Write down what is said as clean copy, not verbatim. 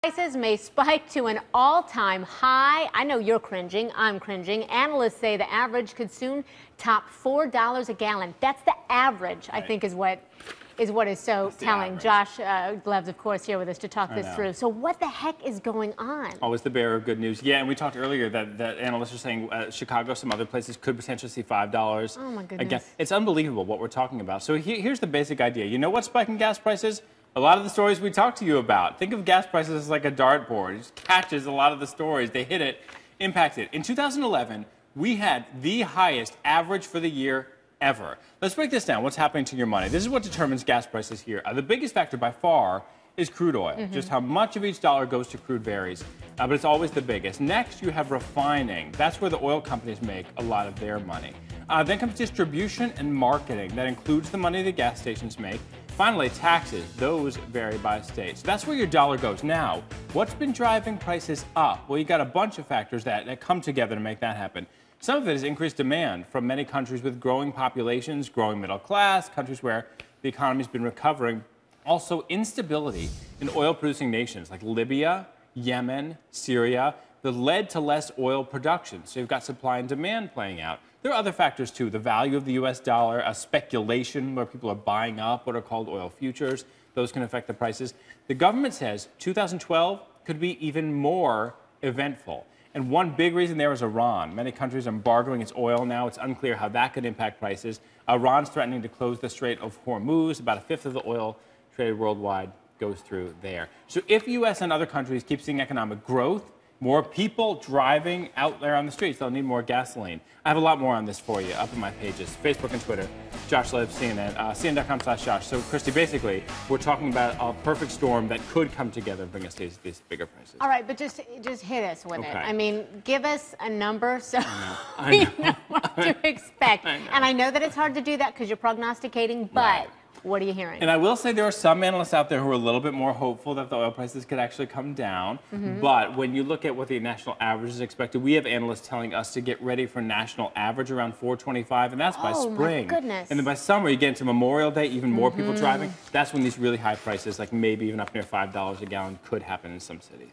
Prices may spike to an all-time high. I know you're cringing. I'm cringing. Analysts say the average could soon top $4 a gallon. That's the average, I think, is what is so telling. Josh Gleb's, of course, here with us to talk this through. So what the heck is going on? Always the bearer of good news. Yeah, and we talked earlier that analysts are saying Chicago, some other places could potentially see $5. Oh, my goodness. Again, it's unbelievable what we're talking about. So here's the basic idea. You know what's spiking gas prices? A lot of the stories we talked to you about. Think of gas prices as like a dartboard. It just catches a lot of the stories. They hit it, impact it. In 2011, we had the highest average for the year ever. Let's break this down. What's happening to your money? This is what determines gas prices here. The biggest factor by far is crude oil. Just how much of each dollar goes to crude varies, but it's always the biggest. Next, you have refining. That's where the oil companies make a lot of their money. Then comes distribution and marketing. That includes the money the gas stations make. Finally, taxes. Those vary by state. So that's where your dollar goes. Now, what's been driving prices up? Well, you got a bunch of factors that come together to make that happen. Some of it is increased demand from many countries with growing populations, growing middle class, countries where the economy's been recovering. Also, instability in oil-producing nations like Libya, Yemen, Syria, that led to less oil production. So you've got supply and demand playing out. There are other factors, too. The value of the U.S. dollar, a speculation where people are buying up what are called oil futures. Those can affect the prices. The government says 2012 could be even more eventful. And one big reason there is Iran. Many countries are embargoing its oil now. It's unclear how that could impact prices. Iran's threatening to close the Strait of Hormuz. About a fifth of the oil traded worldwide goes through there. So if U.S. and other countries keep seeing economic growth, more people driving out there on the streets, they'll need more gasoline. I have a lot more on this for you up on my pages, Facebook and Twitter. Josh Gleb, CNN, CNN.com/Josh. So, Christy, basically, we're talking about a perfect storm that could come together and bring us these bigger prices. All right, but just hit us with it. I mean, give us a number so I we know. know what to expect. And I know that it's hard to do that because you're prognosticating, but what are you hearing? And I will say there are some analysts out there who are a little bit more hopeful that the oil prices could actually come down. But when you look at what the national average is expected, we have analysts telling us to get ready for national average around 425, and that's by spring. My goodness. And then by summer, you get into Memorial Day, even more people driving. That's when these really high prices, like maybe even up near $5 a gallon, could happen in some cities.